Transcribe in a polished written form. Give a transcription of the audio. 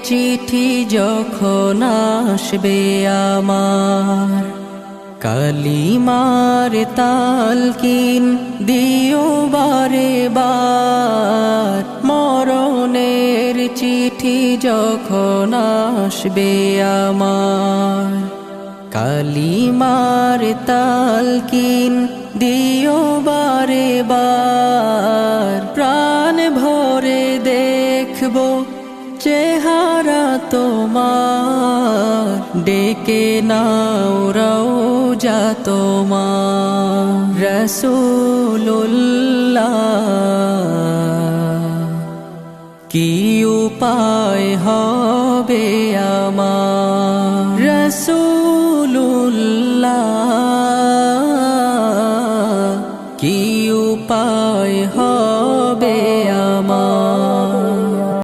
চিঠি যখন আসবে আমার, কালিমার তালকিন দিও বারে বার। মরণের চিঠি যখন আসবে আমার, কালিমার তালকিন দিও বারে বার। প্রাণ ভরে দেখবো চেহারা তোমার, ডেকে নাও রওজা তোমার। রাসূলুল্লাহ কি উপায় হবে আমার, রাসূলুল্লাহ